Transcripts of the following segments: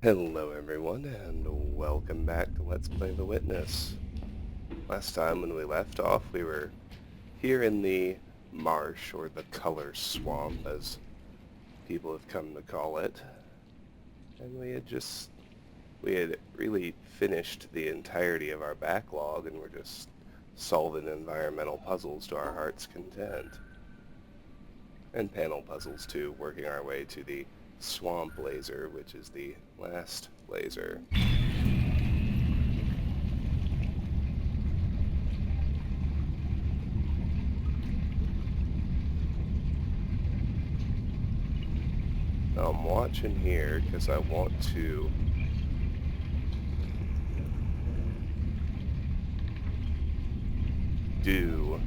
Hello everyone, and welcome back to Let's Play The Witness. Last time when we left off, we were here in the marsh, or the color swamp, as people have come to call it. And we had really finished the entirety of our backlog, and we're just solving environmental puzzles to our heart's content. And panel puzzles too, working our way to the swamp laser, which is the last laser. Now I'm watching here because I want to do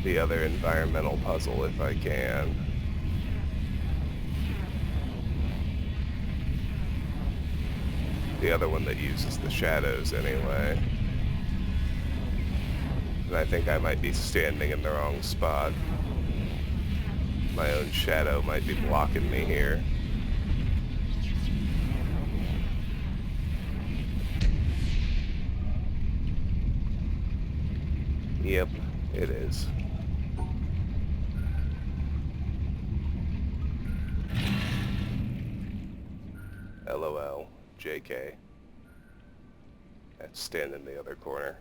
the other environmental puzzle if I can. The other one that uses the shadows anyway. And I think I might be standing in the wrong spot. My own shadow might be blocking me here. Yep, it is. LOL, JK. I have to stand in the other corner.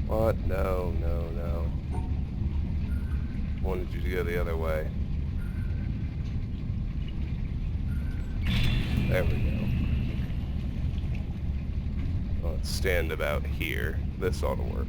What? No, no, no. I wanted you to go the other way. There we go. Let's stand about here. This ought to work.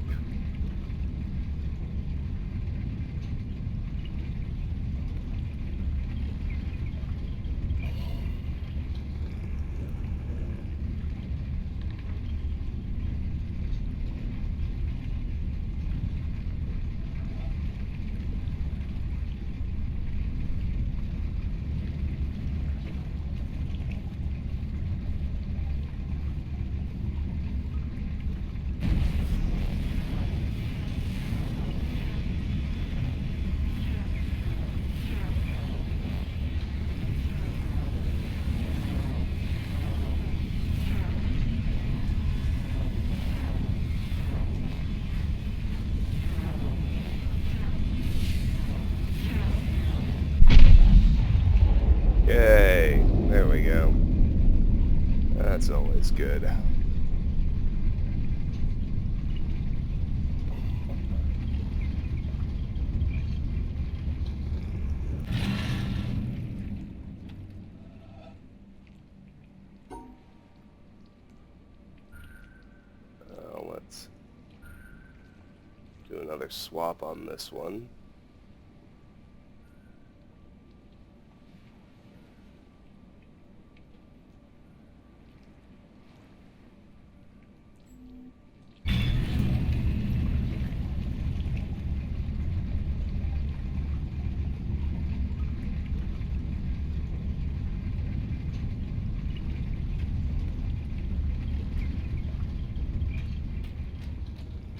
Yay! There we go. That's always good. Let's do another swap on this one.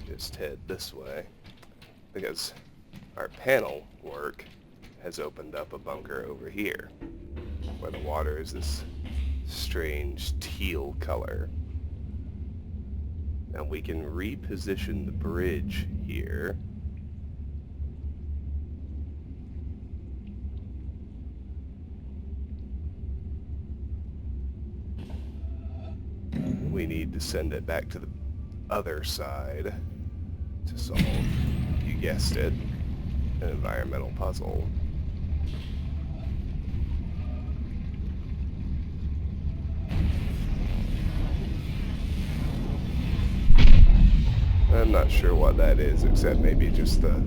Just head this way, because our panel work has opened up a bunker over here, where the water is this strange teal color. Now we can reposition the bridge here. We need to send it back to the other side to solve, you guessed it, an environmental puzzle. I'm not sure what that is, except maybe just the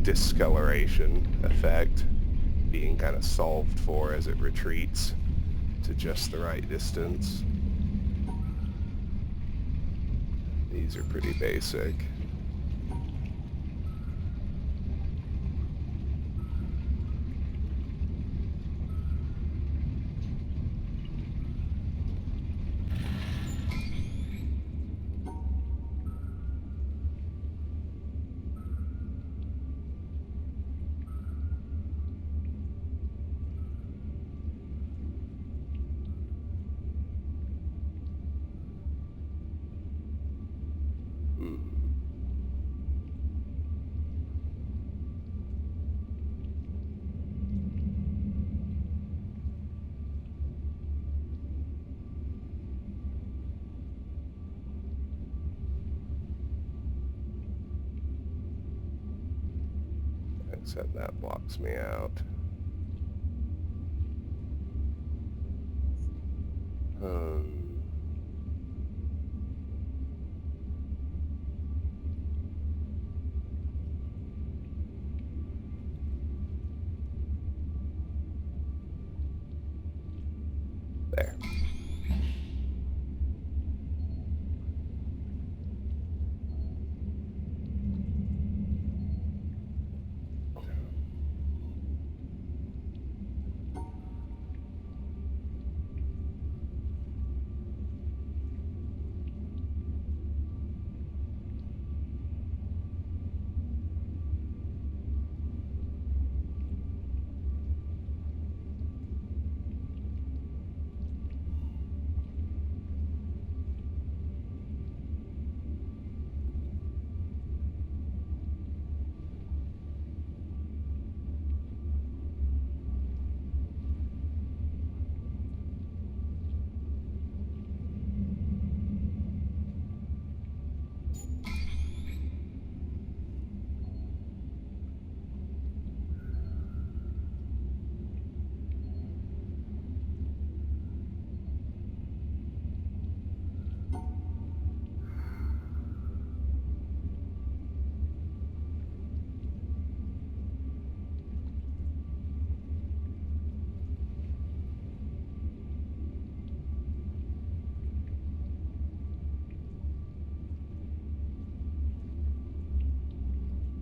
discoloration effect being kind of solved for as it retreats to just the right distance. These are pretty basic. Except that blocks me out. There.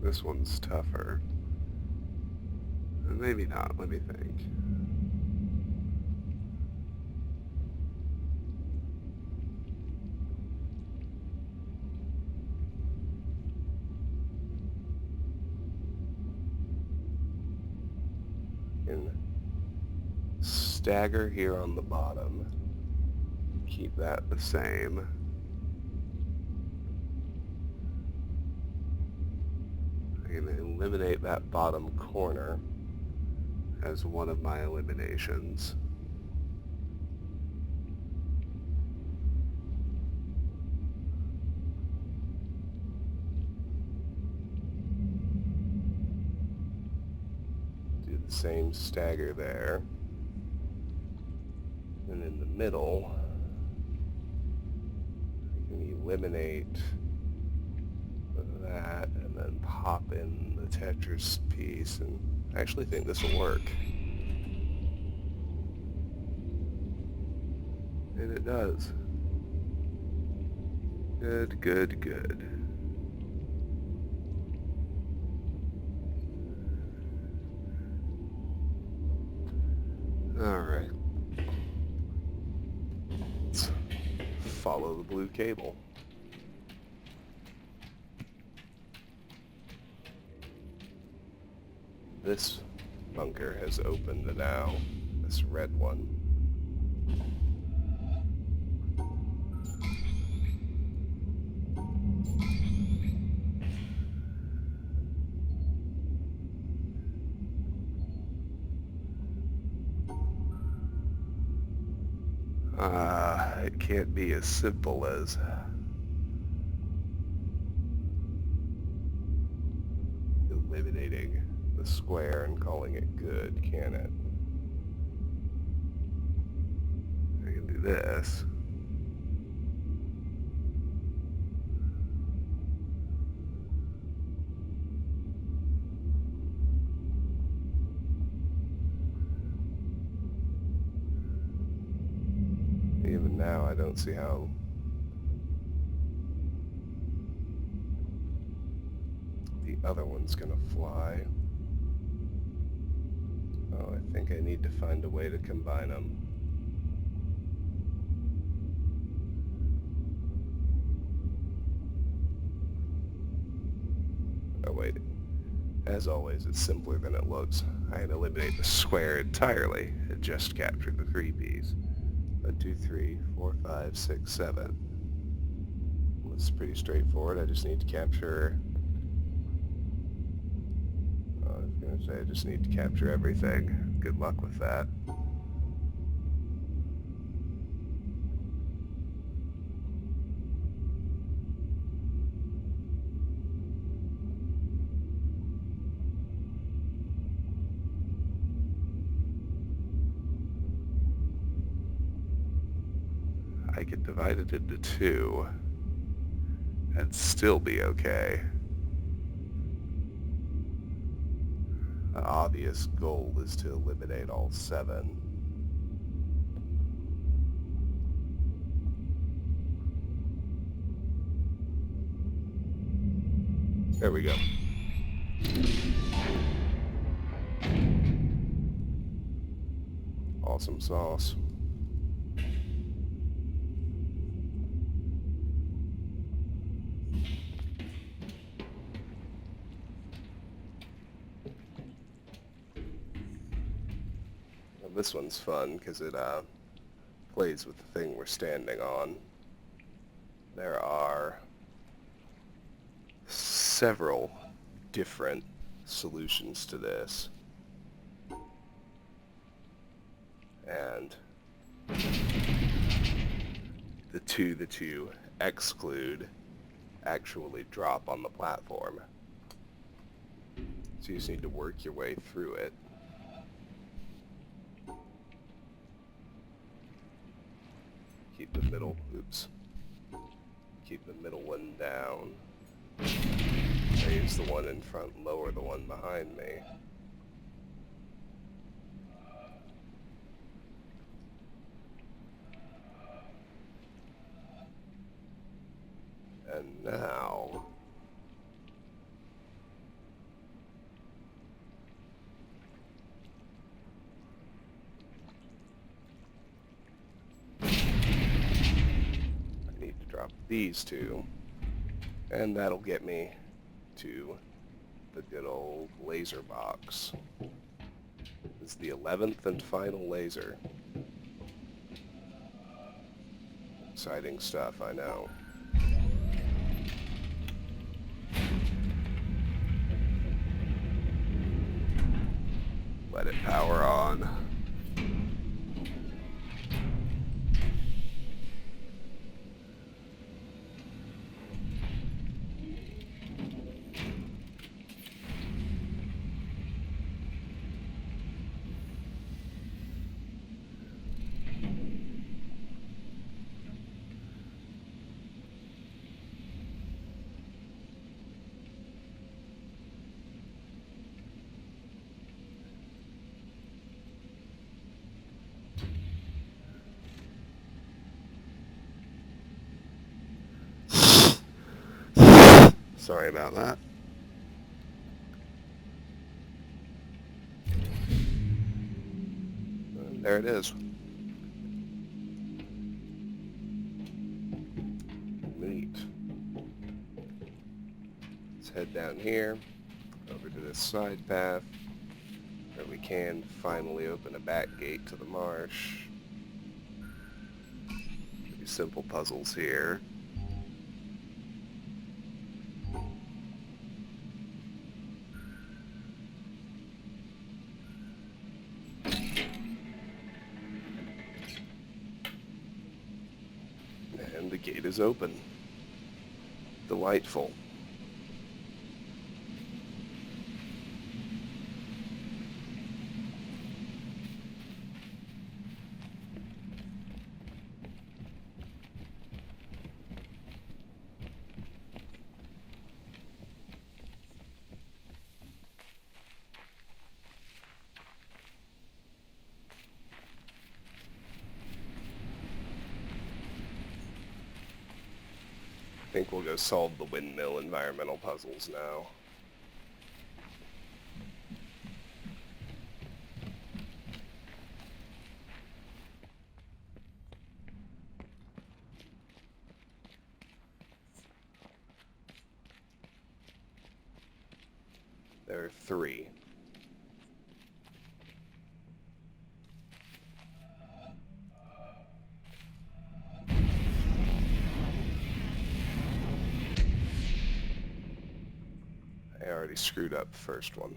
This one's tougher. Maybe not, let me think. And stagger here on the bottom. Keep that the same. I'm going to eliminate that bottom corner as one of my eliminations. Do the same stagger there. And in the middle, I can eliminate that and then pop in the Tetris piece, and I actually think this will work. And it does. Good, good, good. Alright. Let's follow the blue cable. This bunker has opened now, this red one. It can't be as simple as eliminating the square and calling it good, can it? I can do this. Even now, I don't see how the other one's gonna fly. Oh, I think I need to find a way to combine them. Oh wait, as always, it's simpler than it looks. I can eliminate the square entirely and just capture the 3Ps. 1, 2, 3, 4, 5, 6, 7. Well, it's pretty straightforward. I just need to capture... I was going to say I just need to capture everything. Good luck with that. I could divide it into 2 and still be okay. The obvious goal is to eliminate all 7. There we go. Awesome sauce. Well, this one's fun because it plays with the thing we're standing on. There are several different solutions to this. And the two exclude actually drop on the platform. So you just need to work your way through it. Keep the middle, keep the middle one down. Raise the one in front, lower the one behind me. And now... drop these 2, and that'll get me to the good old laser box. This is the 11th and final laser. Exciting stuff, I know. Let it power on. Sorry about that. And there it is. Neat. Let's head down here, over to this side path, where we can finally open a back gate to the marsh. Pretty simple puzzles here. Gate is open. Delightful. I think we'll go solve the windmill environmental puzzles now. There are 3. I already screwed up the first one.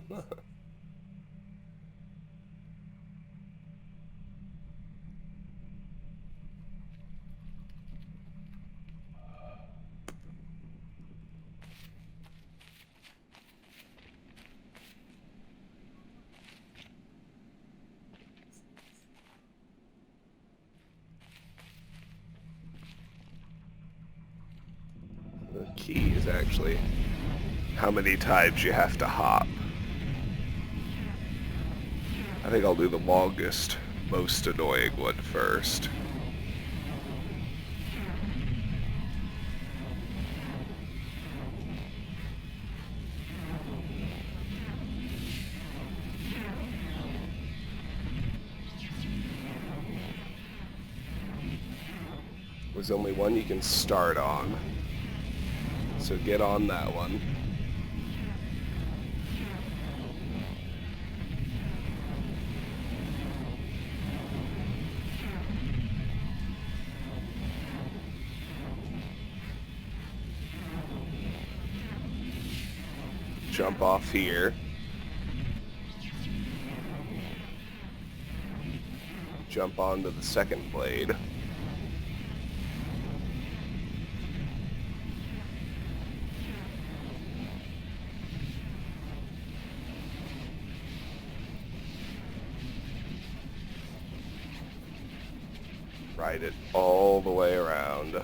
The key is actually how many times you have to hop. I think I'll do the longest, most annoying one first. There's only one you can start on, so get on that one. Jump off here. Jump onto the second blade. Ride it all the way around.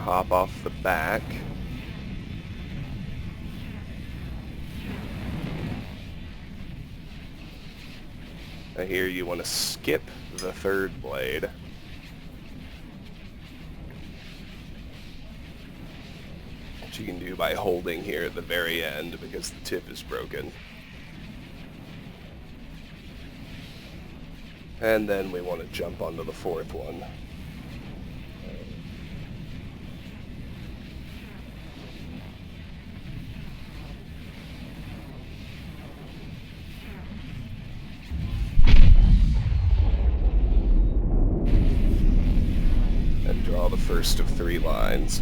Hop off the back. Now here you want to skip the third blade. Which you can do by holding here at the very end because the tip is broken. And then we want to jump onto the fourth one. Draw the first of 3 lines.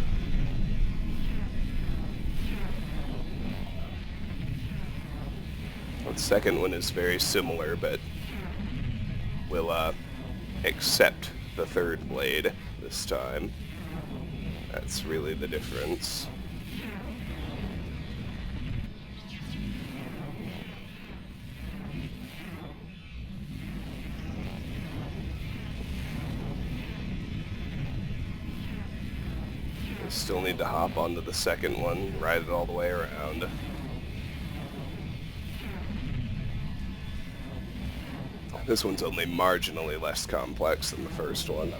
The second one is very similar, but we'll accept the third blade this time. That's really the difference. Still need to hop onto the second one, ride it all the way around. This one's only marginally less complex than the first one.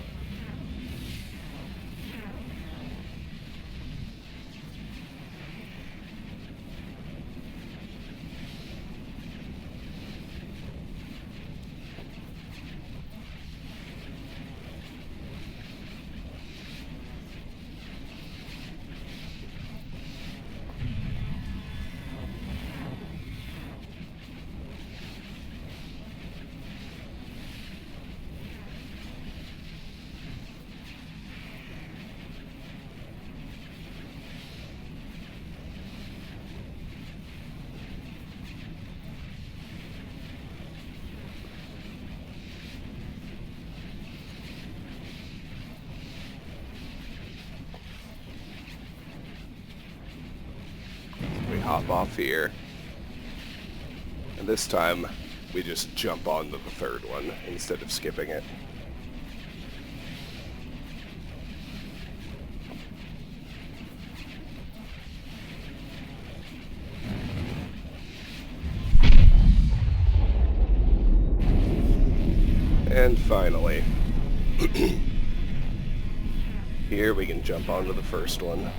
hop off here. And this time, we just jump onto the third one instead of skipping it. And finally, here we can jump onto the first one.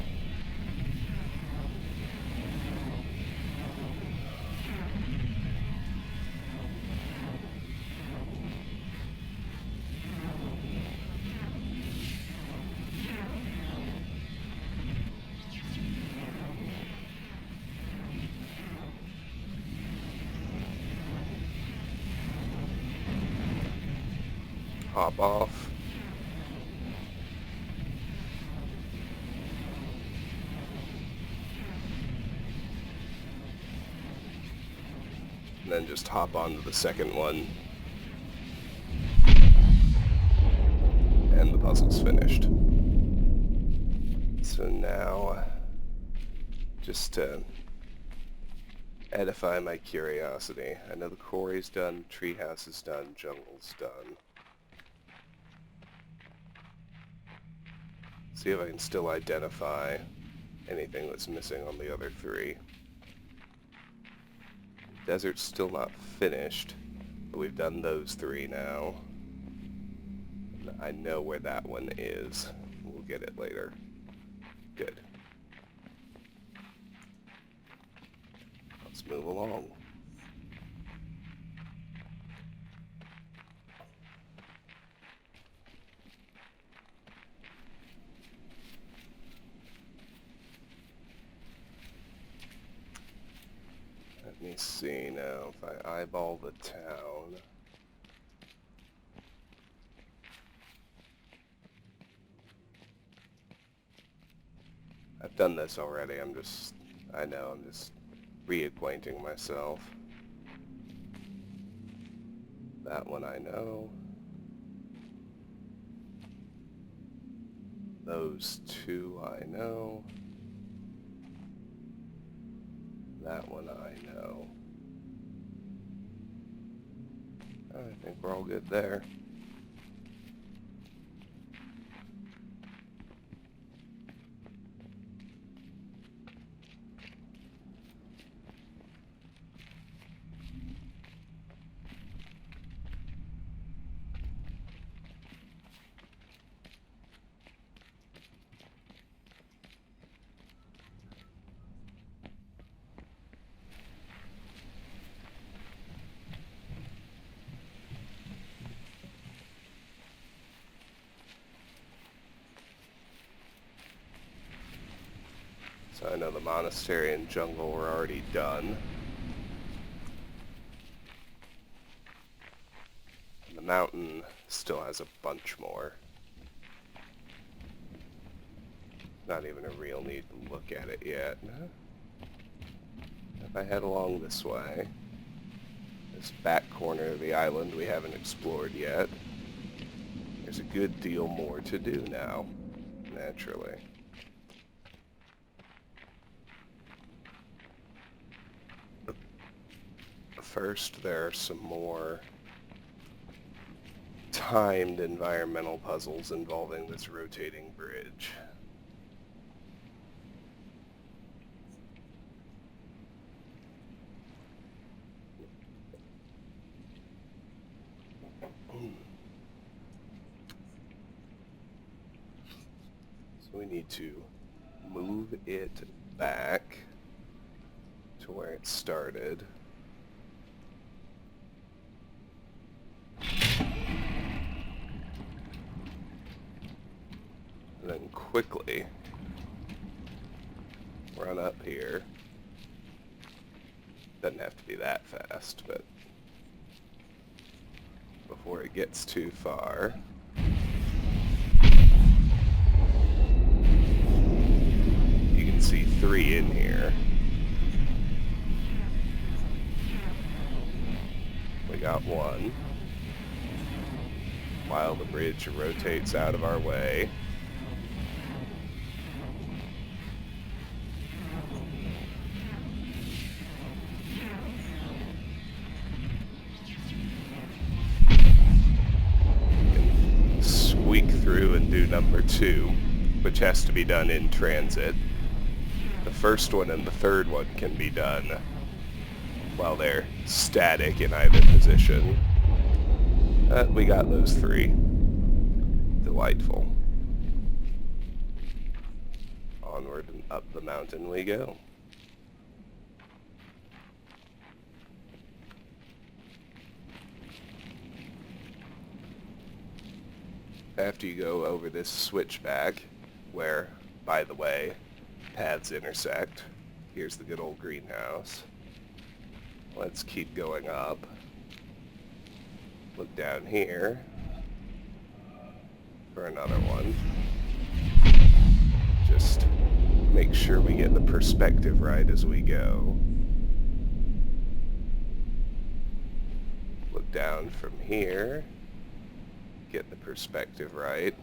Hop off. And then just hop onto the second one. And the puzzle's finished. So now, just to edify my curiosity, I know the quarry's done, treehouse is done, jungle's done. See if I can still identify anything that's missing on the other three. Desert's still not finished, but we've done those three now. I know where that one is. We'll get it later. Good. Let's move along. Let me see now, if I eyeball the town. I've done this already, I know, I'm just reacquainting myself. That one I know. Those two I know. That one I know. I think we're all good there. So I know the monastery and jungle were already done. And the mountain still has a bunch more. Not even a real need to look at it yet. If I head along this way, this back corner of the island we haven't explored yet, there's a good deal more to do now, naturally. First, there are some more timed environmental puzzles involving this rotating bridge. So we need to move it back to where it started. And then quickly run up here. Doesn't have to be that fast, but before it gets too far. You can see 3 in here. We got 1. While the bridge rotates out of our way. through and do number 2, which has to be done in transit. The first one and the third one can be done while they're static in either position. We got those 3. Delightful. Onward and up the mountain we go. After you go over this switchback, where, by the way, paths intersect, here's the good old greenhouse. Let's keep going up. Look down here for another one. Just make sure we get the perspective right as we go. Look down from here. Get the perspective right.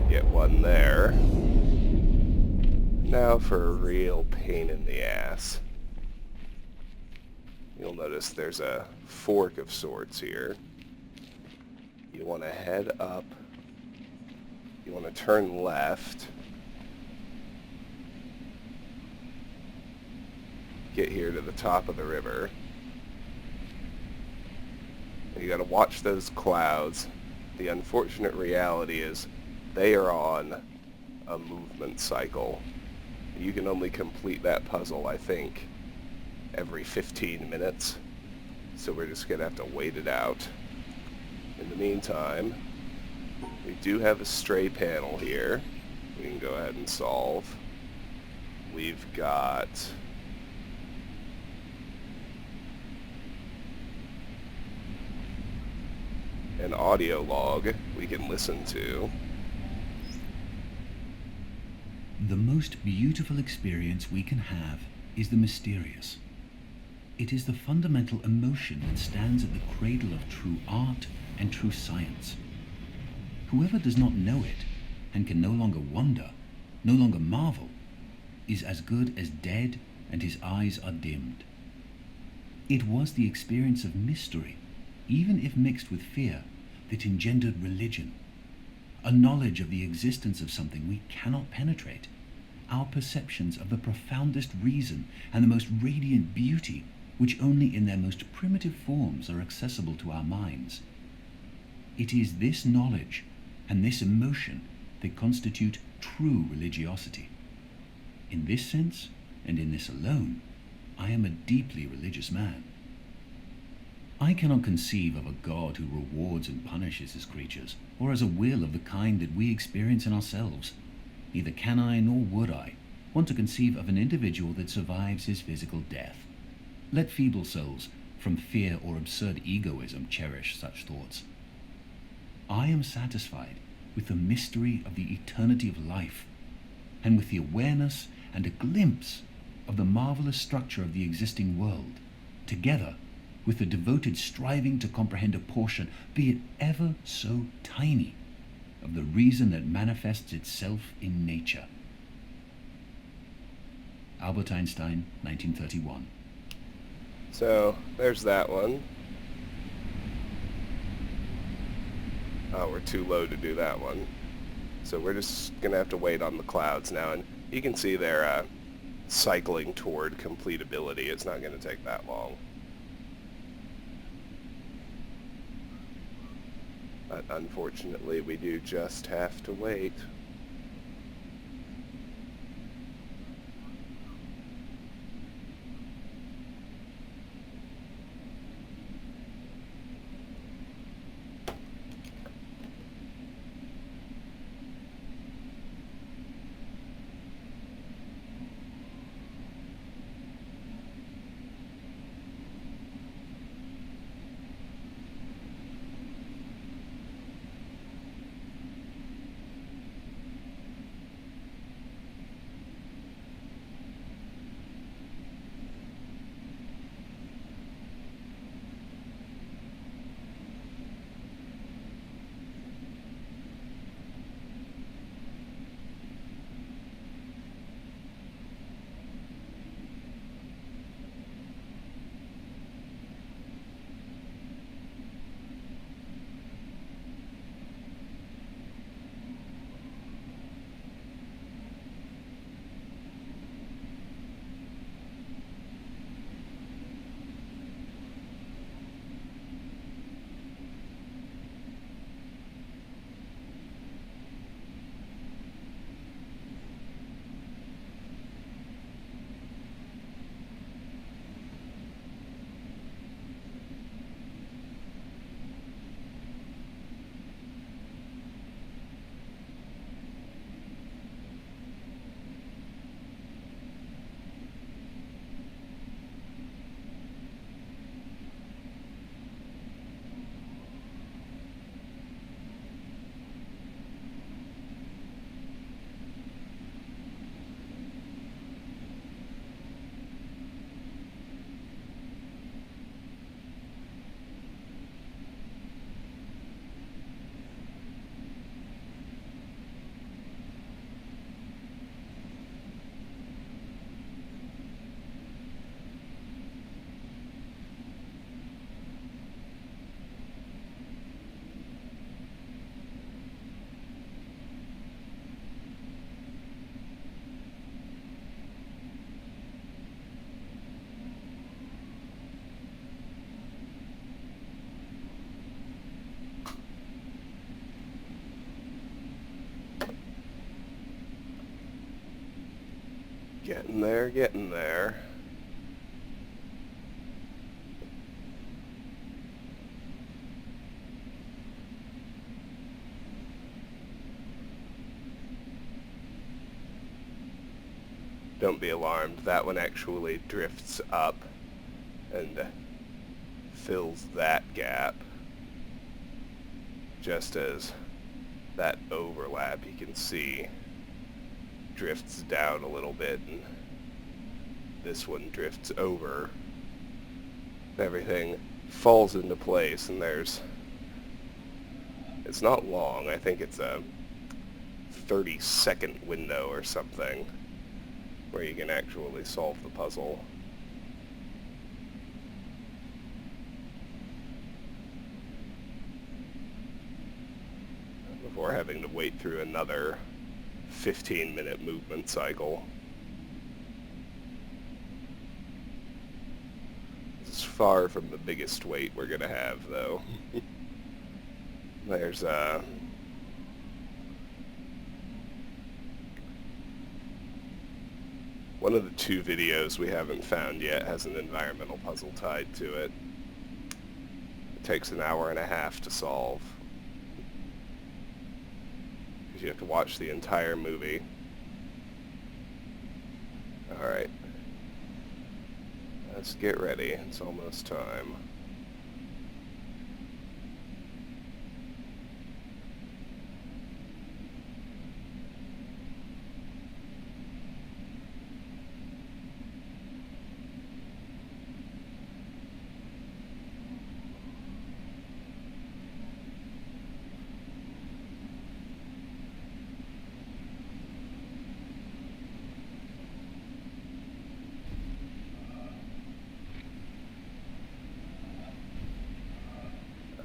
Get one there. Now for a real pain in the ass. You'll notice there's a fork of sorts here. You want to head up. You want to turn left. Get here to the top of the river. And you got to watch those clouds. The unfortunate reality is they are on a movement cycle. You can only complete that puzzle, I think, every 15 minutes. So we're just going to have to wait it out. In the meantime, we do have a stray panel here. We can go ahead and solve. We've got an audio log we can listen to. The most beautiful experience we can have is the mysterious. It is the fundamental emotion that stands at the cradle of true art and true science. Whoever does not know it and can no longer wonder, no longer marvel, is as good as dead and his eyes are dimmed. It was the experience of mystery, even if mixed with fear, that engendered religion. A knowledge of the existence of something we cannot penetrate, our perceptions of the profoundest reason and the most radiant beauty, which only in their most primitive forms are accessible to our minds. It is this knowledge and this emotion that constitute true religiosity. In this sense, and in this alone, I am a deeply religious man. I cannot conceive of a God who rewards and punishes his creatures, or has a will of the kind that we experience in ourselves. Neither can I, nor would I, want to conceive of an individual that survives his physical death. Let feeble souls, from fear or absurd egoism, cherish such thoughts. I am satisfied with the mystery of the eternity of life, and with the awareness and a glimpse of the marvelous structure of the existing world, together with the devoted striving to comprehend a portion, be it ever so tiny, of the reason that manifests itself in nature. Albert Einstein, 1931. So, there's that one. Oh, we're too low to do that one. So we're just going to have to wait on the clouds now, and you can see they're cycling toward completability. It's not going to take that long. But unfortunately, we do just have to wait. Getting there, getting there. Don't be alarmed, that one actually drifts up and fills that gap, just as that overlap you can see drifts down a little bit, and this one drifts over. Everything falls into place, and it's not long, I think it's a 30-second window or something where you can actually solve the puzzle. Before having to wait through another 15-minute movement cycle. This is far from the biggest wait we're going to have, though. There's one of the 2 videos we haven't found yet has an environmental puzzle tied to it. It takes an hour and a half to solve, because you have to watch the entire movie. Alright. Let's get ready. It's almost time.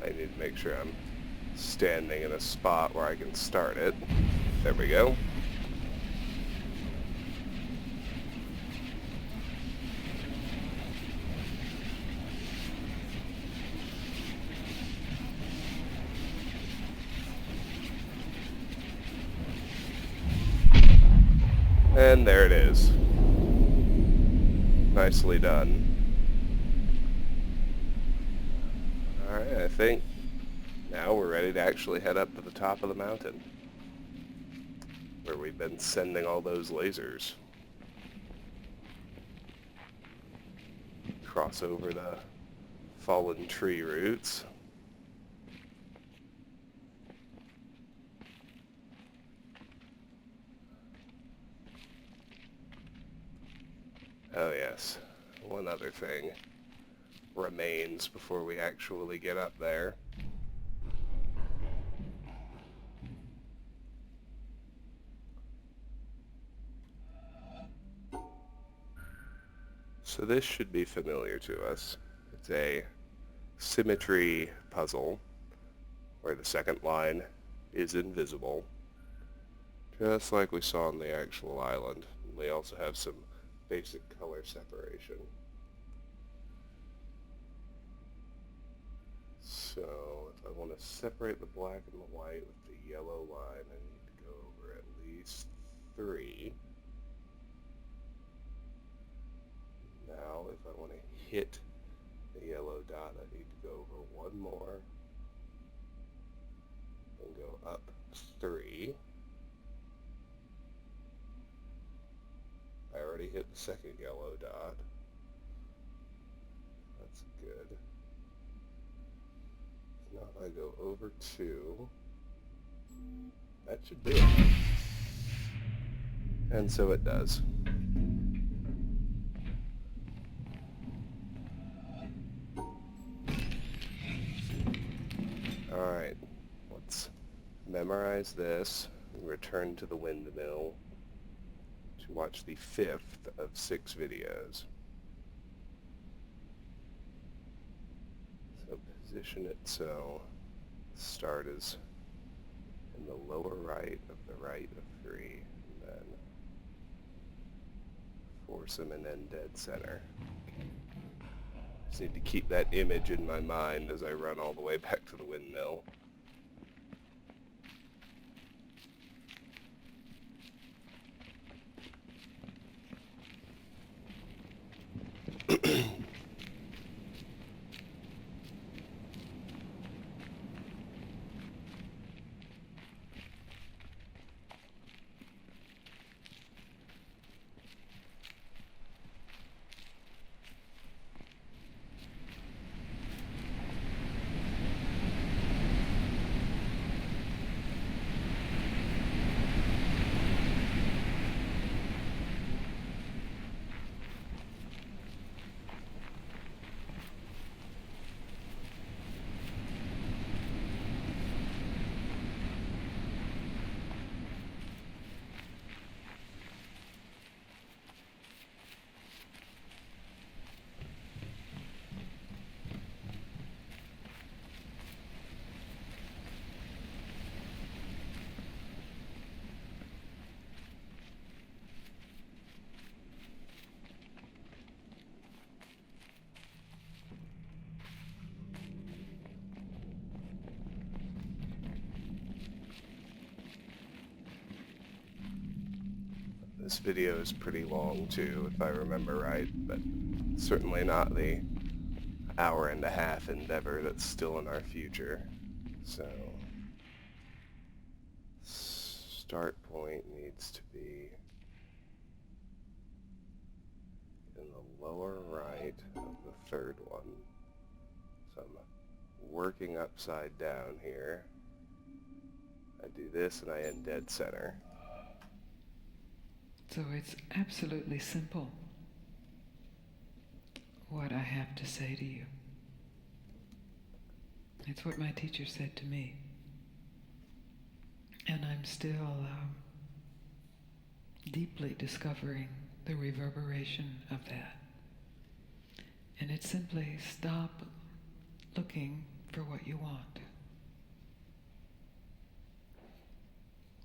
I need to make sure I'm standing in a spot where I can start it. There we go. And there it is. Nicely done. Alright, I think now we're ready to actually head up to the top of the mountain, where we've been sending all those lasers. Cross over the fallen tree roots. Oh yes, one other thing remains before we actually get up there. So this should be familiar to us. It's a symmetry puzzle where the second line is invisible, just like we saw on the actual island. We also have some basic color separation. So if I want to separate the black and the white with the yellow line, I need to go over at least 3. Now if I want to hit the yellow dot, I need to go over 1 more and go up 3. I already hit the second yellow dot. That's good. Now if I go over 2, that should do it. And so it does. Alright, let's memorize this and return to the windmill to watch the 5th of 6 videos. So position it so start is in the lower right of the right of 3, and then force them and end dead center. Just need to keep that image in my mind as I run all the way back to the windmill. This video is pretty long too, if I remember right, but certainly not the hour and a half endeavor that's still in our future. So, start point needs to be in the lower right of the third one. So I'm working upside down here. I do this and I end dead center. So it's absolutely simple what I have to say to you. It's what my teacher said to me. And I'm still deeply discovering the reverberation of that. And it's simply stop looking for what you want.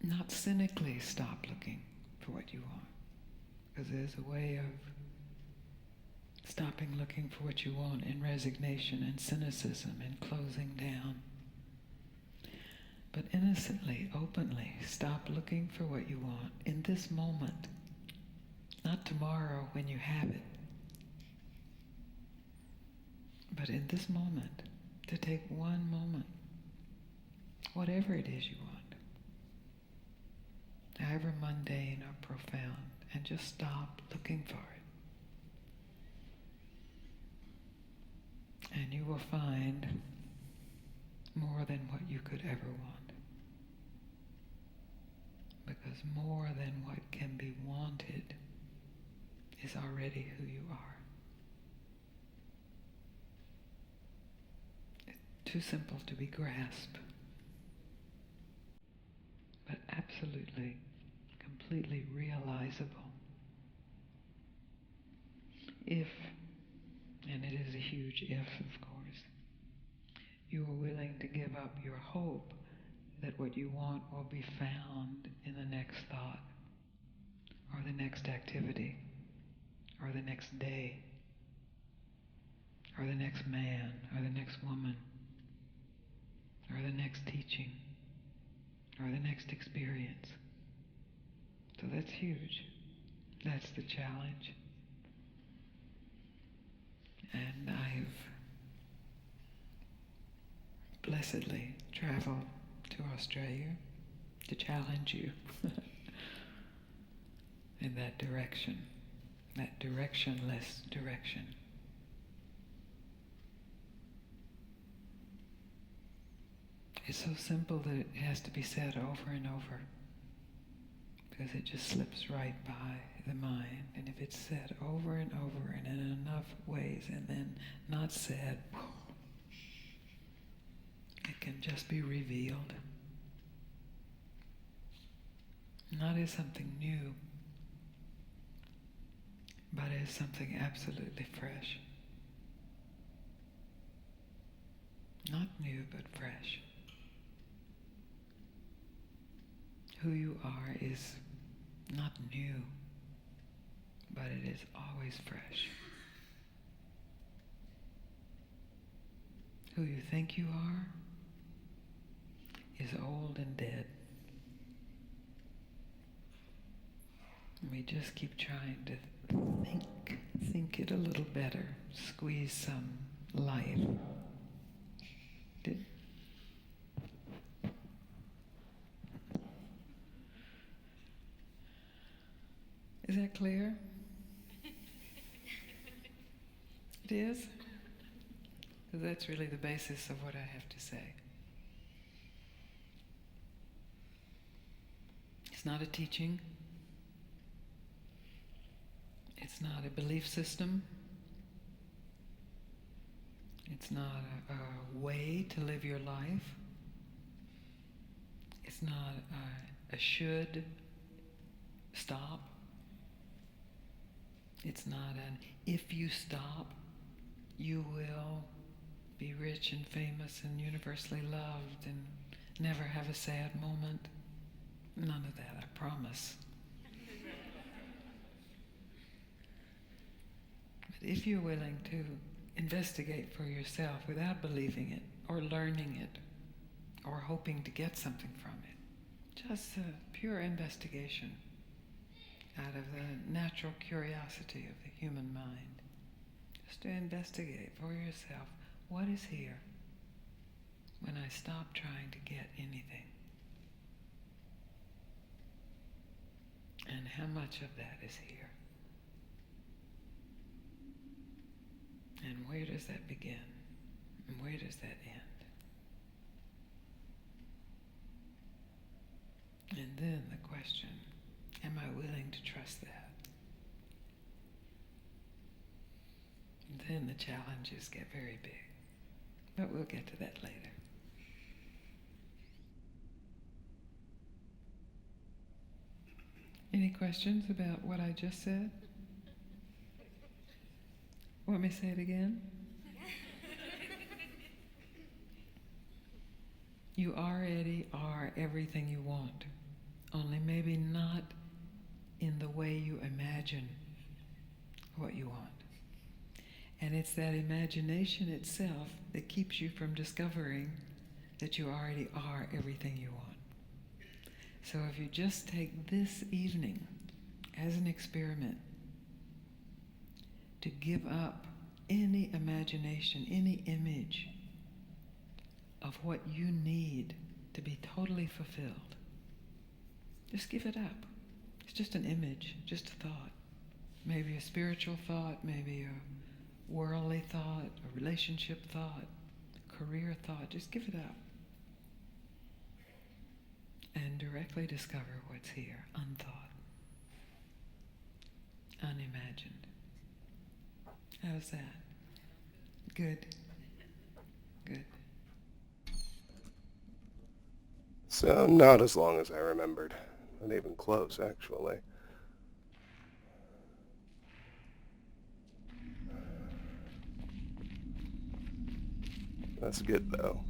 Not cynically stop looking for what you want. Because there's a way of stopping looking for what you want in resignation and cynicism and closing down. But innocently, openly, stop looking for what you want in this moment. Not tomorrow when you have it. But in this moment, to take one moment, whatever it is you want, however mundane or profound, and just stop looking for it. And you will find more than what you could ever want. Because more than what can be wanted is already who you are. It's too simple to be grasped, but absolutely, completely realizable. If, and it is a huge if, of course, you are willing to give up your hope that what you want will be found in the next thought, or the next activity, or the next day, or the next man, or the next woman, or the next teaching, or the next experience. So that's huge. That's the challenge. And I've blessedly traveled to Australia to challenge you in that direction, that directionless direction. It's so simple that it has to be said over and over, because it just slips right by the mind. And if it's said over and over and in enough ways and then not said, it can just be revealed. Not as something new, but as something absolutely fresh. Not new, but fresh. Who you are is not new, but it is always fresh. Who you think you are is old and dead. We just keep trying to think it a little better, squeeze some life. Is that clear? It is? Because that's really the basis of what I have to say. It's not a teaching. It's not a belief system. It's not a way to live your life. It's not a should stop. It's not an if you stop, you will be rich and famous and universally loved and never have a sad moment. None of that, I promise. But if you're willing to investigate for yourself without believing it or learning it or hoping to get something from it, just pure investigation, out of the natural curiosity of the human mind, just to investigate for yourself what is here when I stop trying to get anything. And how much of that is here? And where does that begin? And where does that end? And then the question, am I willing to trust that? And then the challenges get very big. But we'll get to that later. Any questions about what I just said? Want me to say it again? You already are everything you want, only maybe not in the way you imagine what you want. And it's that imagination itself that keeps you from discovering that you already are everything you want. So if you just take this evening as an experiment to give up any imagination, any image of what you need to be totally fulfilled, just give it up. It's just an image, just a thought. Maybe a spiritual thought, maybe a worldly thought, a relationship thought, a career thought. Just give it up. And directly discover what's here, unthought, unimagined. How's that? Good. Good. So, not as long as I remembered. Not even close, actually. That's good, though.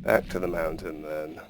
Back to the mountain, then.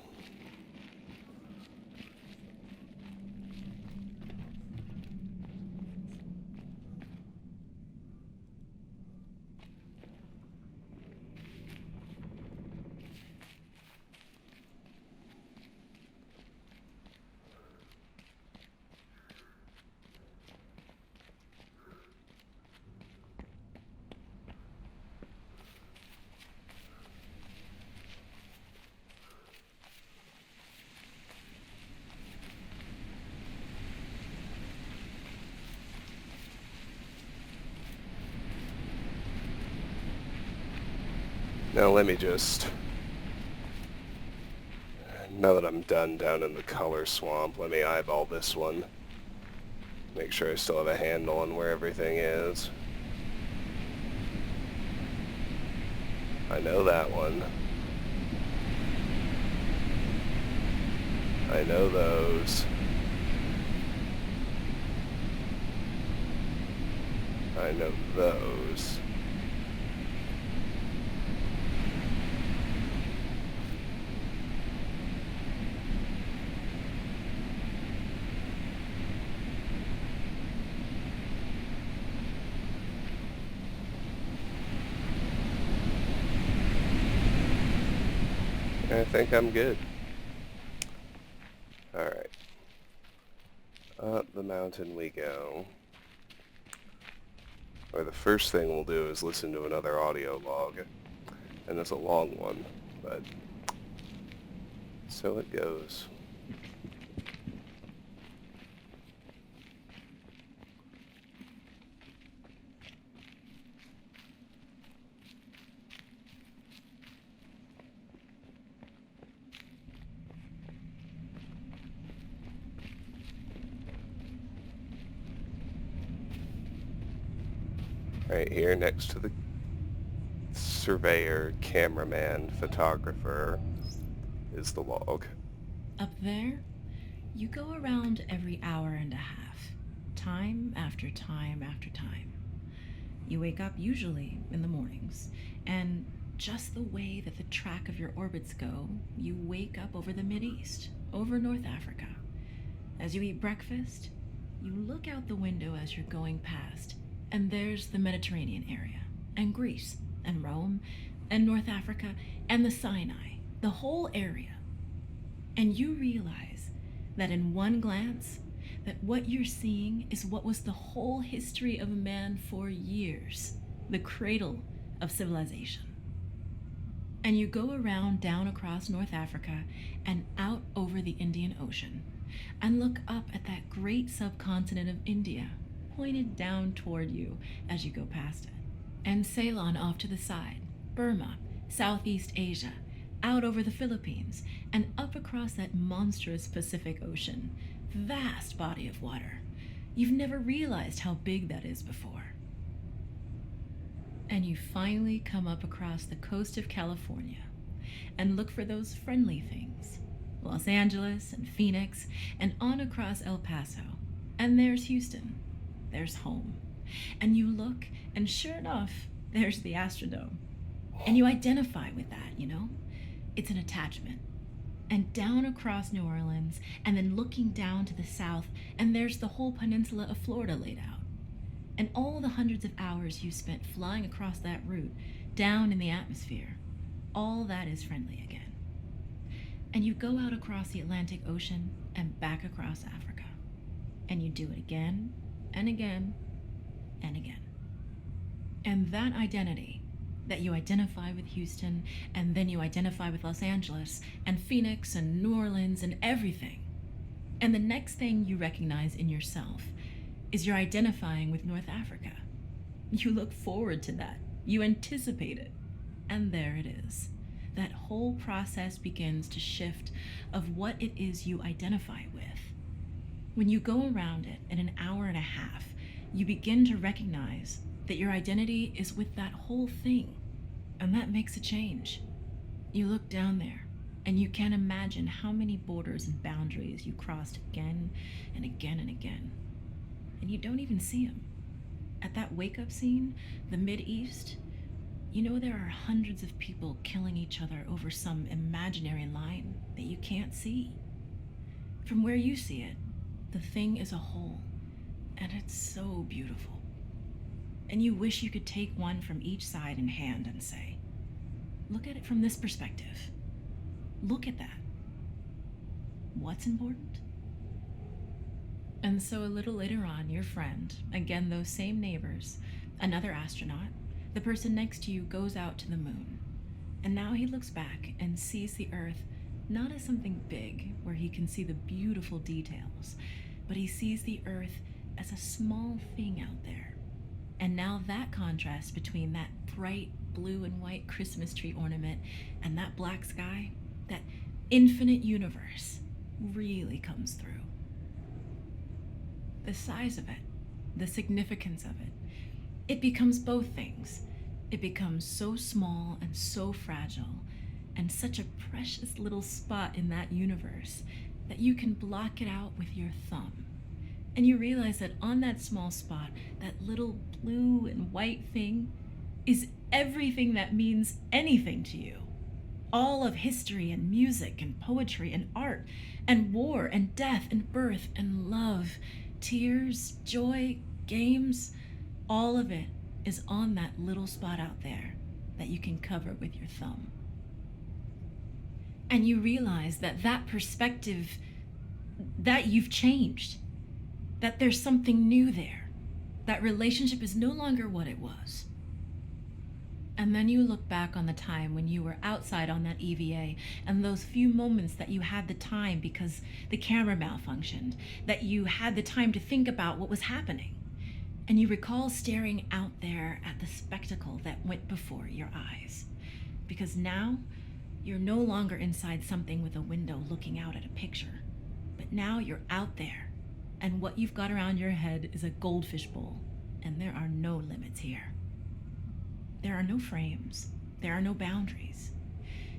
Now let me just, now that I'm done down in the color swamp, let me eyeball this one. Make sure I still have a handle on where everything is. I know that one. I know those. I know those. I think I'm good. Alright. Up the mountain we go. Or the first thing we'll do is listen to another audio log. And it's a long one, but so it goes. Right here next to the surveyor, cameraman, photographer is the log. Up there, you go around every hour and a half, time after time after time. You wake up usually in the mornings, and just the way that the track of your orbits go, you wake up over the Mideast, over North Africa. As you eat breakfast, you look out the window as you're going past, and there's the Mediterranean area, and Greece, and Rome, and North Africa, and the Sinai, the whole area. And you realize that in one glance, that what you're seeing is what was the whole history of man for years, the cradle of civilization. And you go around down across North Africa and out over the Indian Ocean and look up at that great subcontinent of India pointed down toward you as you go past it. And Ceylon off to the side, Burma, Southeast Asia, out over the Philippines, and up across that monstrous Pacific Ocean, vast body of water. You've never realized how big that is before. And you finally come up across the coast of California and look for those friendly things. Los Angeles and Phoenix and on across El Paso. And there's Houston. There's home. And you look, and sure enough, there's the Astrodome. And you identify with that, you know? It's an attachment. And down across New Orleans, and then looking down to the south, and there's the whole peninsula of Florida laid out. And all the hundreds of hours you spent flying across that route, down in the atmosphere, all that is friendly again. And you go out across the Atlantic Ocean and back across Africa. And you do it again, and again, and again. And that identity, that you identify with Houston, and then you identify with Los Angeles, and Phoenix, and New Orleans, and everything. And the next thing you recognize in yourself is you're identifying with North Africa. You look forward to that. You anticipate it. And there it is. That whole process begins to shift of what it is you identify with. When you go around it in an hour and a half, you begin to recognize that your identity is with that whole thing. And that makes a change. You look down there, and you can't imagine how many borders and boundaries you crossed again and again and again. And you don't even see them. At that wake-up scene, the Mid-East, you know there are hundreds of people killing each other over some imaginary line that you can't see. From where you see it, the thing is a whole, and it's so beautiful. And you wish you could take one from each side in hand and say, look at it from this perspective. Look at that. What's important? And so a little later on, your friend, again those same neighbors, another astronaut, the person next to you goes out to the moon. And now he looks back and sees the Earth not as something big where he can see the beautiful details, but he sees the Earth as a small thing out there. And now that contrast between that bright blue and white Christmas tree ornament and that black sky, that infinite universe, really comes through. The size of it, the significance of it, it becomes both things. It becomes so small and so fragile and such a precious little spot in that universe that you can block it out with your thumb. And you realize that on that small spot, that little blue and white thing is everything that means anything to you. All of history and music and poetry and art and war and death and birth and love, tears, joy, games, all of it is on that little spot out there that you can cover with your thumb. And you realize that that perspective, that you've changed, that there's something new there. That relationship is no longer what it was. And then you look back on the time when you were outside on that EVA and those few moments that you had the time because the camera malfunctioned, that you had the time to think about what was happening. And you recall staring out there at the spectacle that went before your eyes. Because now, you're no longer inside something with a window looking out at a picture. But now you're out there. And what you've got around your head is a goldfish bowl, and there are no limits here. There are no frames. There are no boundaries.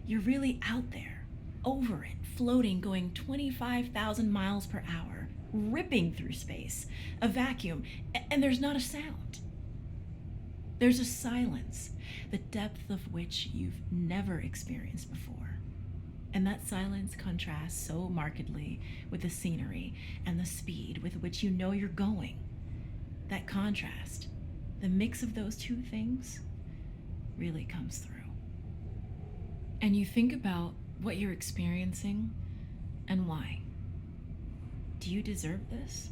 You're really out there, over it, floating, going 25,000 miles per hour, ripping through space, a vacuum, and there's not a sound. There's a silence, the depth of which you've never experienced before. And that silence contrasts so markedly with the scenery and the speed with which you know you're going. That contrast, the mix of those two things, really comes through. And you think about what you're experiencing And why? Do you deserve this?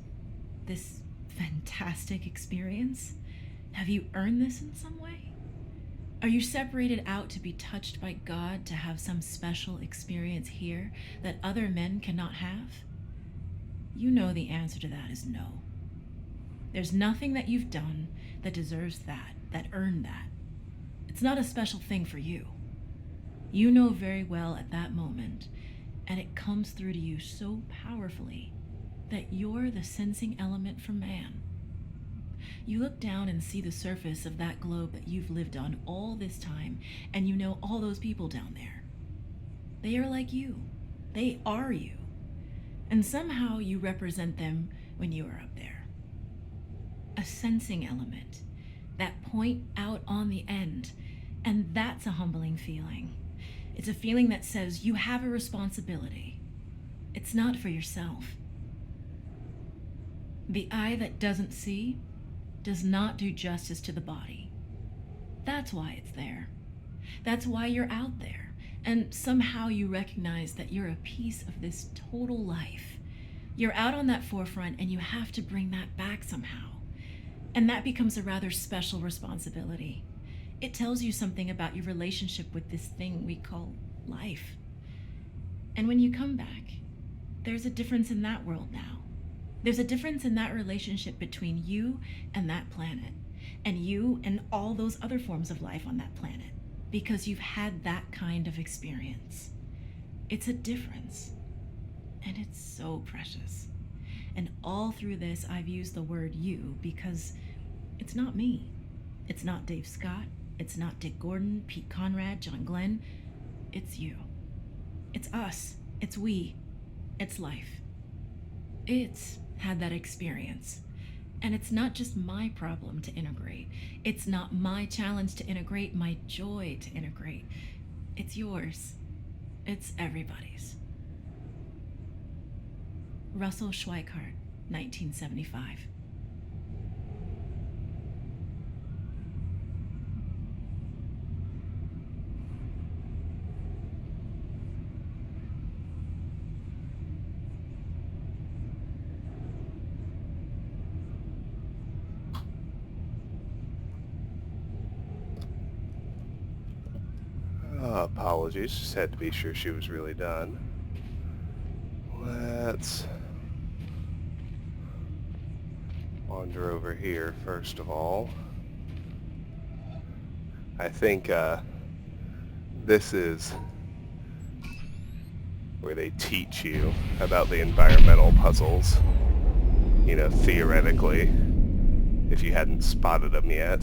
This fantastic experience? Have you earned this in some way? Are you separated out to be touched by God to have some special experience here that other men cannot have? You know the answer to that is no. There's nothing that you've done that deserves that earned that. It's not a special thing for you. You know very well at that moment, and it comes through to you so powerfully, that you're the sensing element for man. You look down and see the surface of that globe that you've lived on all this time, and you know all those people down there. They are like you. They are you. And somehow you represent them when you are up there. A sensing element, that point out on the end, and that's a humbling feeling. It's a feeling that says you have a responsibility. It's not for yourself. The eye that doesn't see does not do justice to the body. That's why it's there. That's why you're out there. And somehow you recognize that you're a piece of this total life. You're out on that forefront and you have to bring that back somehow. And that becomes a rather special responsibility. It tells you something about your relationship with this thing we call life. And when you come back, there's a difference in that world now. There's a difference in that relationship between you and that planet, and you and all those other forms of life on that planet, because you've had that kind of experience. It's a difference, and it's so precious. And all through this, I've used the word you because it's not me. It's not Dave Scott. It's not Dick Gordon, Pete Conrad, John Glenn. It's you. It's us. It's we. It's life. It's had that experience. And it's not just my problem to integrate. It's not my challenge to integrate, my joy to integrate. It's yours. It's everybody's. Russell Schweikart, 1975. Apologies, just had to be sure she was really done. Let's wander over here first of all. I think this is where they teach you about the environmental puzzles, you know, theoretically, if you hadn't spotted them yet.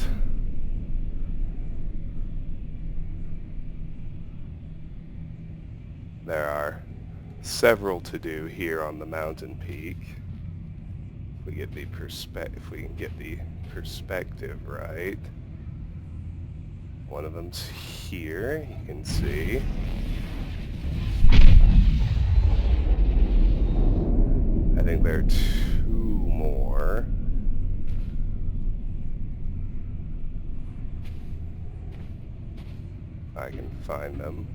There are several to do here on the mountain peak. If we can get the perspective right. One of them's here, you can see. I think there are two more. If I can find them.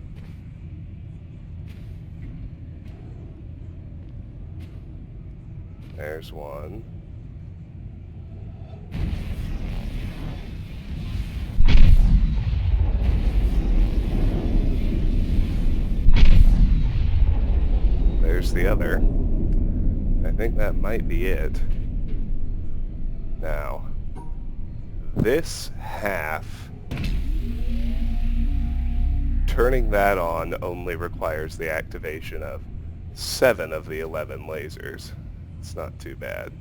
There's one. There's the other. I think that might be it. Now, this half, turning that on only requires the activation of 7 of the 11 lasers. It's not too bad.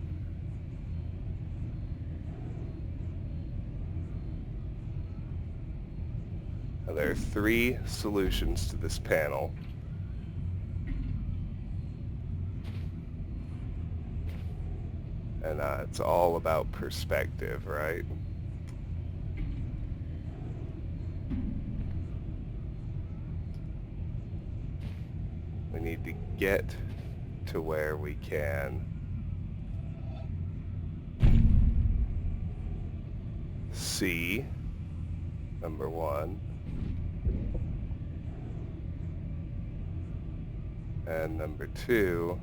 Now, there are 3 solutions to this panel. And it's all about perspective, right? We need to get to where we can see, number 1. And number two,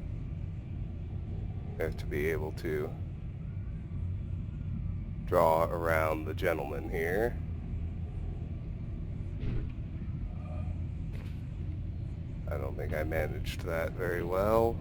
I have to be able to draw around the gentleman here. I don't think I managed that very well.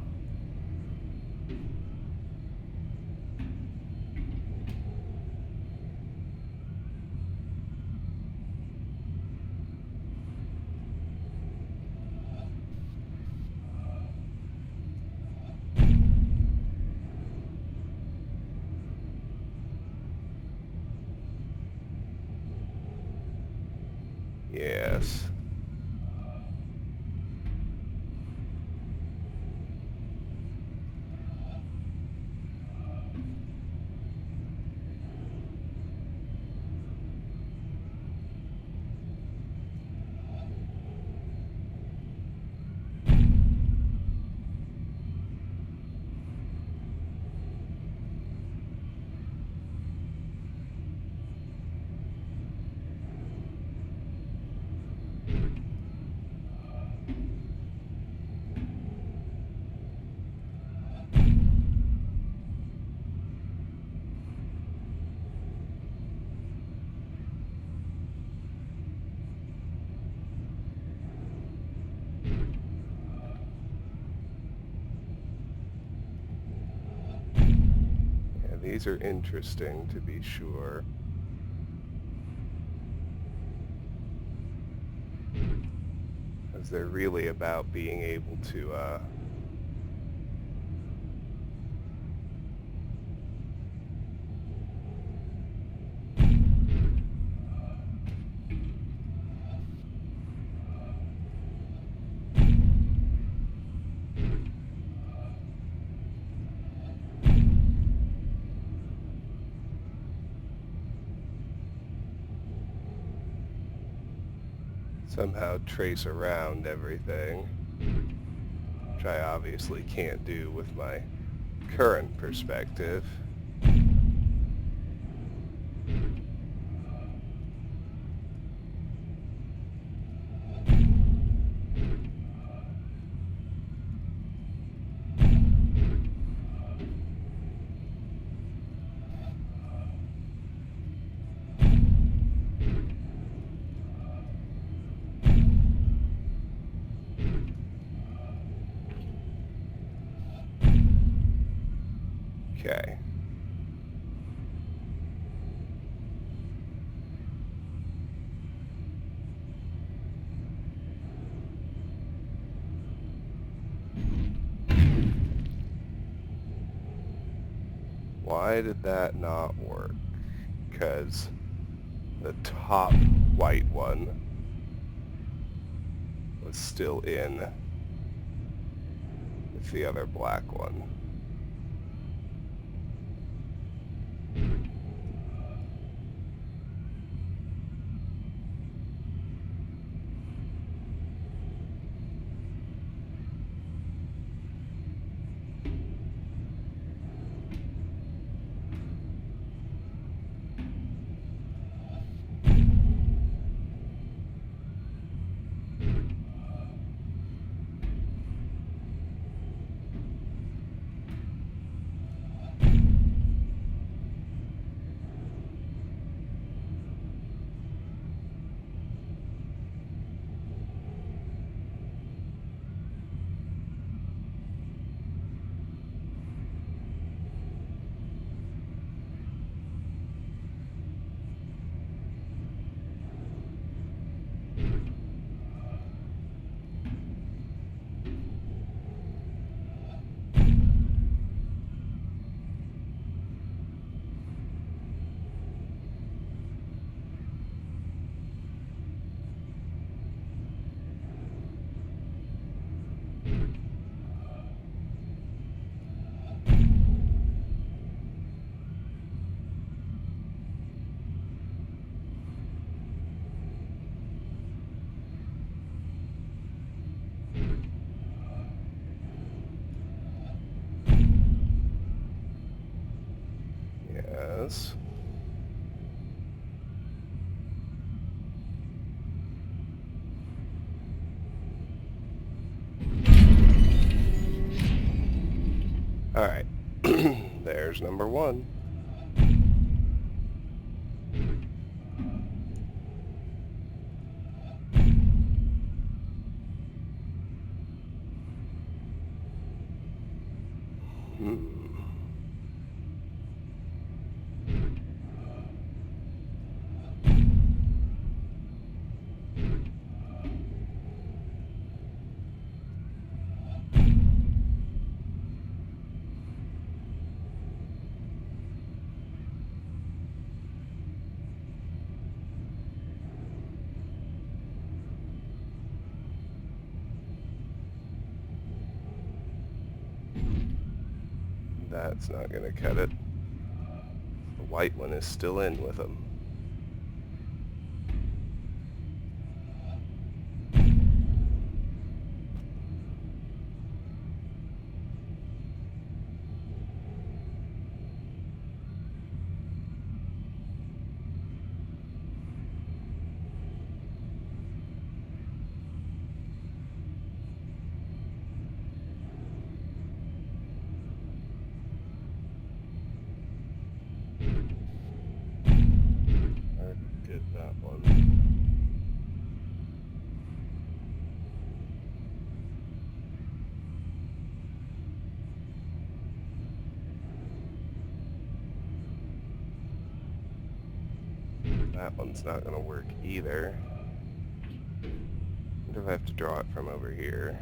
Yes. Yeah, these are interesting to be sure. Because they're really about being able to, somehow trace around everything, which I obviously can't do with my current perspective. Okay. Why did that not work? Because the top white one was still in with the other black one. Yes. Alright. There's number one. That's not gonna cut it. The white one is still in with him. Get that one. That one's not gonna work either. I wonder if I have to draw it from over here.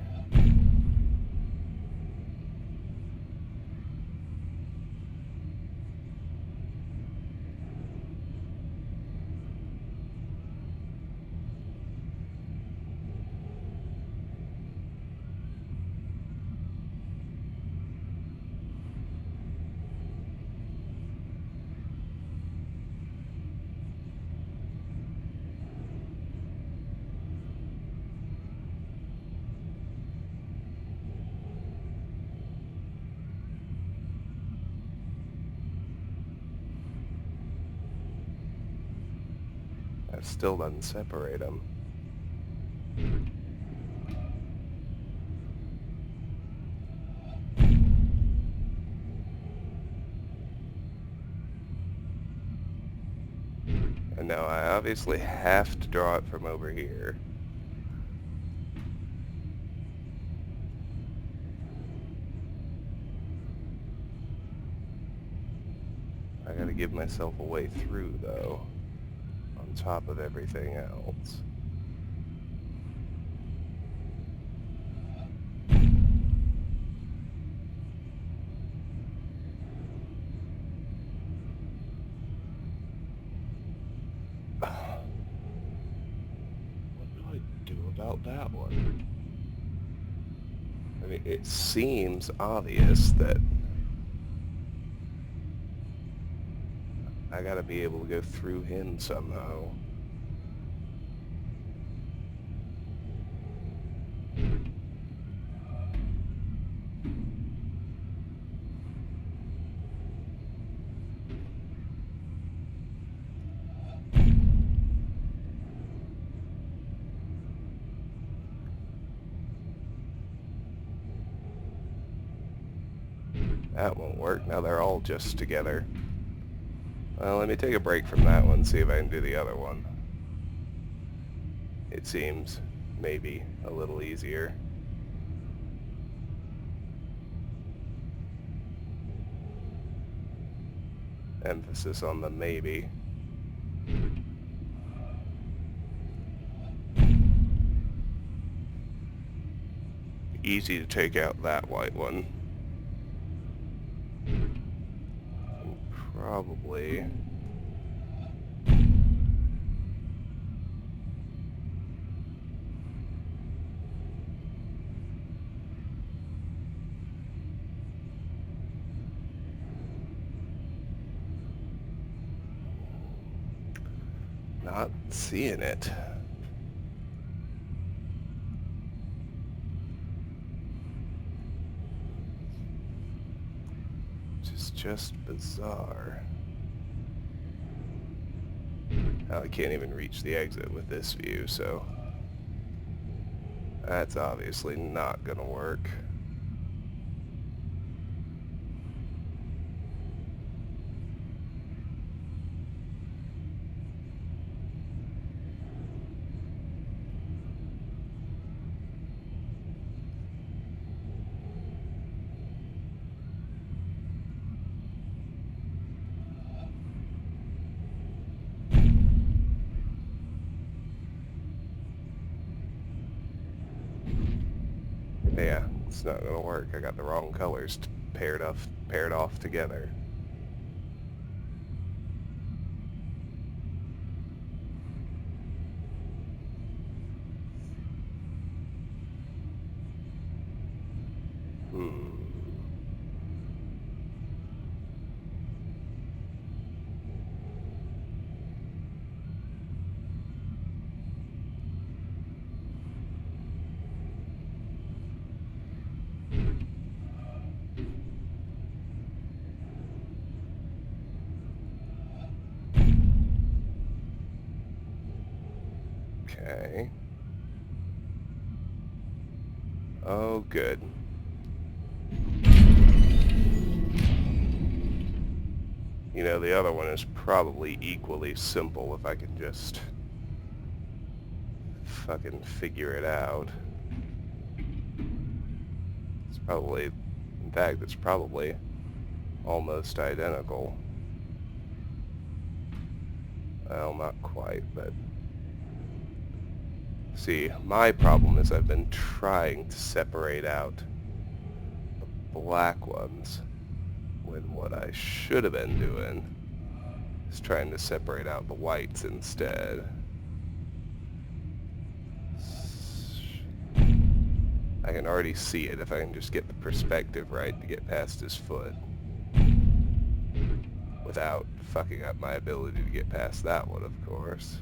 That still doesn't separate them. And now I obviously have to draw it from over here. I gotta give myself a way through, though, on top of everything else. What do I do about that one? I mean, it seems obvious that I gotta be able to go through him somehow. That won't work. Now they're all just together. Well, let me take a break from that one, see if I can do the other one. It seems maybe a little easier. Emphasis on the maybe. Easy to take out that white one. Probably. Not seeing it. Just bizarre. Now I can't even reach the exit with this view, so that's obviously not gonna work. Yeah, it's not gonna work. I got the wrong colors paired off together. Hmm. Okay. Oh, good. You know, the other one is probably equally simple if I can just fucking figure it out. It's probably, in fact, it's probably almost identical. Well, not quite, but... See, my problem is I've been trying to separate out the black ones when what I should have been doing is trying to separate out the whites instead. I can already see it if I can just get the perspective right to get past his foot without fucking up my ability to get past that one, of course.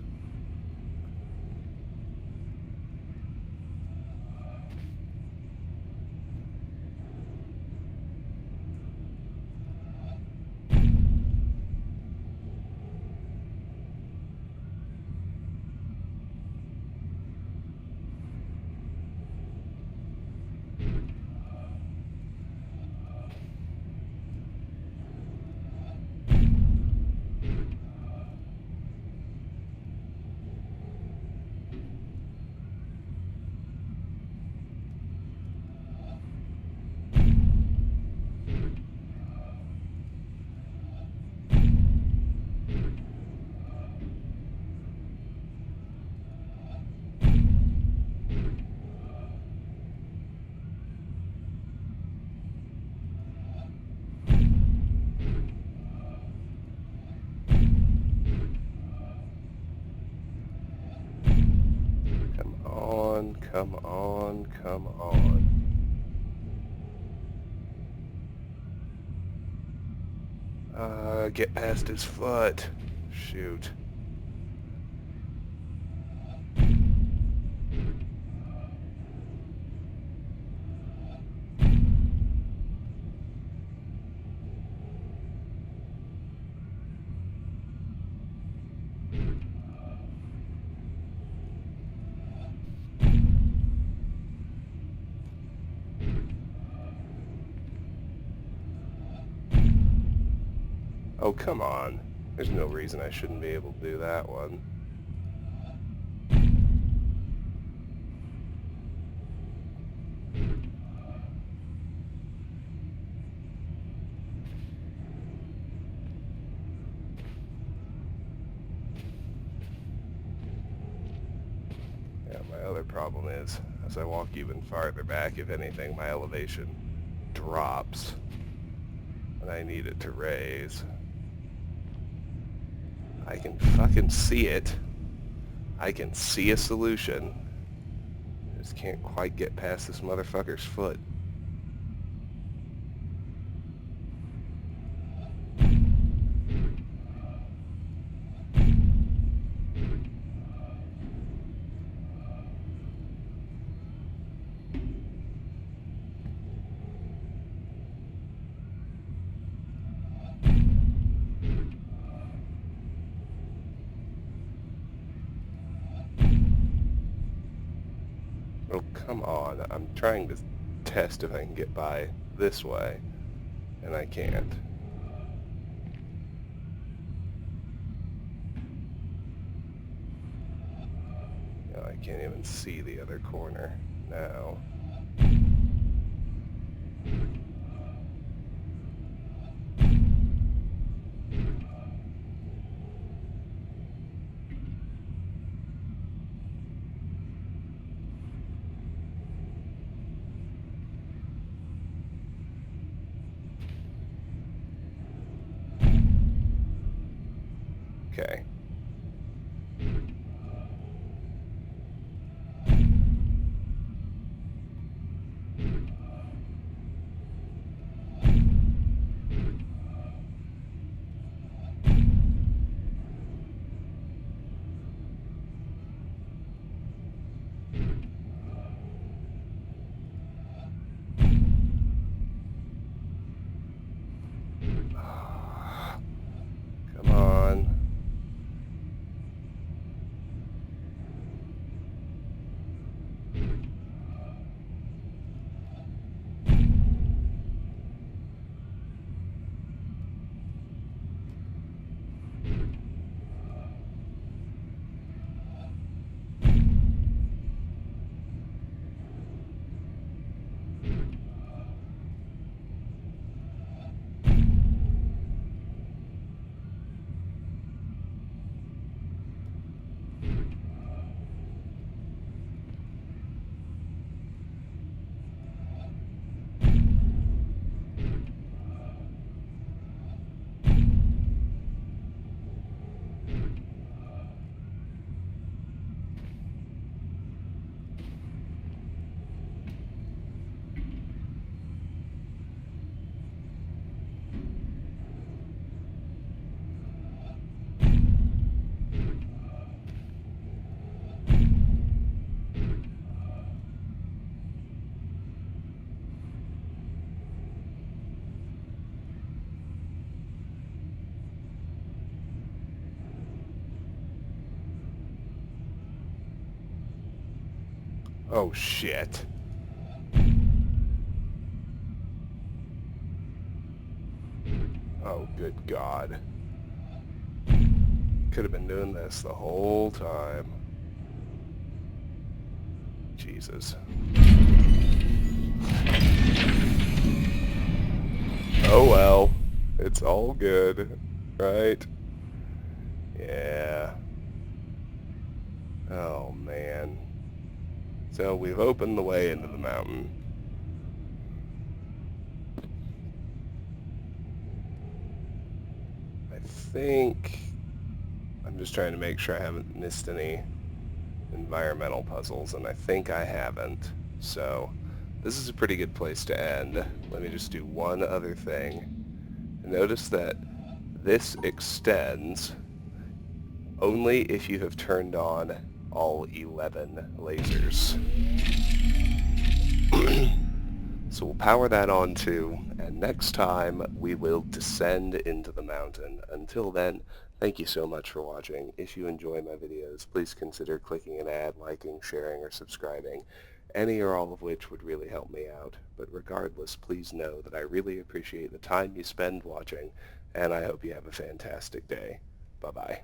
Come on, come on, come on. Get past his foot. Shoot. Oh, come on. There's no reason I shouldn't be able to do that one. Yeah, my other problem is, as I walk even farther back, if anything, my elevation drops. And I need it to raise. I can fucking see it. I can see a solution. I just can't quite get past this motherfucker's foot. Oh, come on. I'm trying to test if I can get by this way, and I can't. You know, I can't even see the other corner now. Oh, shit. Oh, good God. Could have been doing this the whole time. Jesus. Oh well. It's all good, right? Yeah. Oh, man. So we've opened the way into the mountain. I think... I'm just trying to make sure I haven't missed any environmental puzzles, and I think I haven't. So, this is a pretty good place to end. Let me just do one other thing. Notice that this extends only if you have turned on all 11 lasers. So we'll power that on too, and next time we will descend into the mountain. Until then, thank you so much for watching. If you enjoy my videos, please consider clicking an ad, liking, sharing, or subscribing. Any or all of which would really help me out. But regardless, please know that I really appreciate the time you spend watching, and I hope you have a fantastic day. Bye-bye.